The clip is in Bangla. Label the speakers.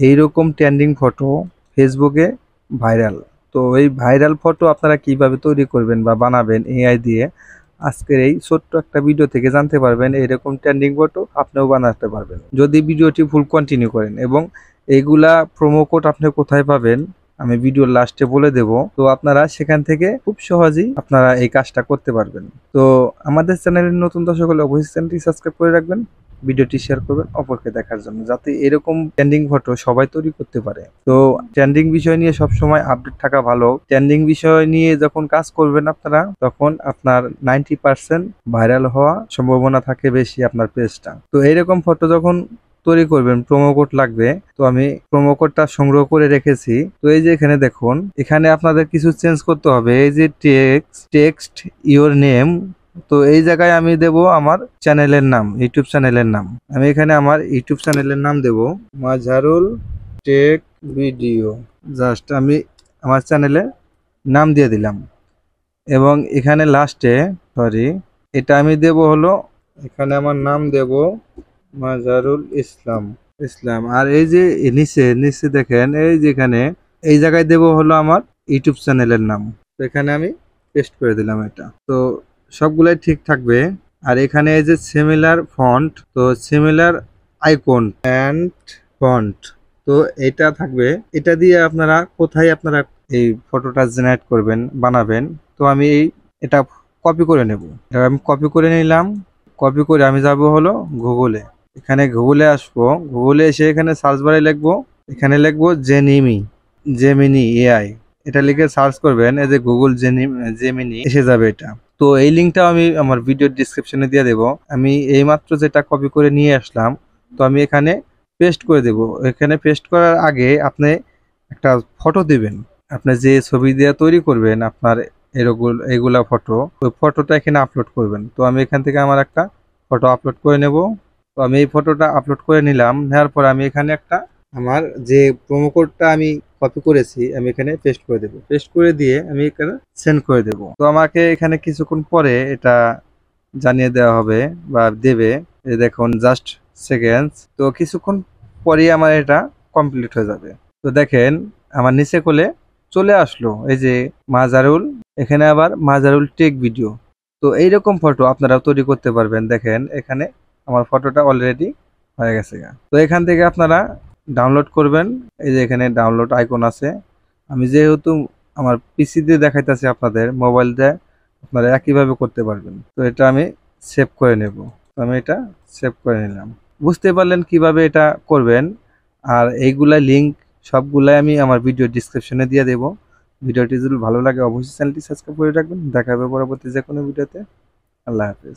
Speaker 1: এইরকম ট্রেন্ডিং ফটো ফেসবুকে ভাইরাল। তো এই ভাইরাল ফটো আপনারা কিভাবে তৈরি করবেন বা বানাবেন এআই দিয়ে, আজকের এই ছোট্ট একটা ভিডিও থেকে জানতে পারবেন। এইরকম ট্রেন্ডিং ফটো আপনিও বানাতে পারবেন যদি ভিডিওটি ফুল কন্টিনিউ করেন। এবং এইগুলা প্রোমো কোড আপনি কোথায় পাবেন আমি ভিডিওর লাস্টে বলে দেব। তো আপনারা সেখান থেকে খুব সহজেই আপনারা এই কাজটা করতে পারবেন। তো আমাদের চ্যানেলের নতুন দর্শক হলে অবশ্যই চ্যানেলটি সাবস্ক্রাইব করে রাখবেন, ভিডিওটি শেয়ার করবেন অপরকে দেখার জন্য, যাতে এরকম ট্রেন্ডিং ফটো সবাই তৈরি করতে পারে। তো ট্রেন্ডিং বিষয় নিয়ে সবসময় আপডেট থাকা ভালো। ট্রেন্ডিং বিষয় নিয়ে যখন কাজ করবেন আপনারা, তখন আপনার 90% ভাইরাল হওয়া সম্ভাবনা থাকে বেশি আপনার পেজটা। তো এইরকম ফটো যখন তৈরি করবেন প্রোমো কোড লাগবে। তো আমি প্রোমো কোডটা সংগ্রহ করে রেখেছি। তো এই যে এখানে দেখুন, এখানে আপনাদের কিছু চেঞ্জ করতে হবে। এই যে টেক্সট ইওর নেম, তো এই জায়গায় আমি দেব আমার চ্যানেলের নাম, ইউটিউব চ্যানেলের নাম। আমি এখানে আমার ইউটিউব চ্যানেলের নাম দেব মাঝারুল টেক ভিডিও। জাস্ট আমি আমার চ্যানেলে নাম দিয়ে দিলাম। এবং এখানে লাস্টে এটা আমি দেব হলো, এখানে আমার নাম দেব মাঝারুল ইসলাম। আর এই যে নিচে নিচে দেখেন, এই যেখানে এই জায়গায় দেব হলো আমার ইউটিউব চ্যানেলের নাম। তো এখানে আমি পেস্ট করে দিলাম এটা। তো সবগুলাই ঠিক থাকবে। আর এখানে এই যে সিমিলার ফন্ট, তো সিমিলার আইকন অ্যান্ড ফন্ট, তো এটা থাকবে। এটা দিয়ে আপনারা কোথায় আপনারা এই ফটোটা জেনারেট করবেন বানাবেন। তো আমি এটা কপি করে নেব। এটা আমি কপি করে নিলাম। কপি করে আমি যাব হলো গুগলে। এখানে গুগলে আসবো। গুগলে এসে এখানে সার্চ বারে লিখবো, এখানে লিখবো জেমিনি এআই। এটা লিখে সার্চ করবেন, এই যে গুগল জেমিনি এসে যাবে এটা। তো এই লিঙ্কটাও আমি আমার ভিডিওর ডিসক্রিপশনে দিয়ে দেব। আমি এইমাত্র যেটা কপি করে নিয়ে আসলাম, তো আমি এখানে পেস্ট করে দেব। এখানে পেস্ট করার আগে আপনি একটা ফটো দিবেন। আপনি যে ছবি দিয়ে তৈরি করবেন আপনার এগুলা ফটো, ওই ফটোটা এখানে আপলোড করবেন। তো আমি এখান থেকে আমার একটা ফটো আপলোড করে নেব। তো আমি এই ফটোটা আপলোড করে নিলাম। নেওয়ার পর আমি এখানে একটা আমার যে প্রোমো কোডটা আমি কপি করেছি আমি এখানে পেস্ট করে দেব। পেস্ট করে দিয়ে আমি এখানে সেন্ড করে দেব। তো আমাকে এখানে কিছুক্ষণ পরে এটা জানিয়ে দেওয়া হবে বা দেবে। এই দেখুন জাস্ট সেকেন্ডস। তো কিছুক্ষণ পরেই আমার এটা কমপ্লিট হয়ে যাবে। তো দেখেন আমার নিচে কোলে চলে আসলো এই যে মাজারুল, এখানে আবার মাজারুল টেক ভিডিও। তো এইরকম ফটো আপনারা তৈরি করতে পারবেন। দেখেন এখানে আমার ফটোটা অলরেডি হয়ে গেছে। তো এখান থেকে আপনারা ডাউনলোড করবেন। এই যে এখানে ডাউনলোড আইকন আছে। আমি যেহেতু আমার পিসি দিয়ে দেখাইতেছি আপনাদের, মোবাইল দিয়ে আপনারা একইভাবে করতে পারবেন। তো এটা আমি সেভ করে নেব। তো আমি এটা সেভ করে নিলাম। বুঝতে পারলেন কিভাবে এটা করবেন। আর এইগুলা লিঙ্ক সবগুলাই আমি আমার ভিডিও ডিসক্রিপশনে দিয়ে দেব। ভিডিওটি যদি ভালো লাগে অবশ্যই চ্যানেলটি সাবস্ক্রাইব করে রাখবেন। দেখা হবে পরবর্তী যে কোনো ভিডিওতে। আল্লাহ হাফেজ।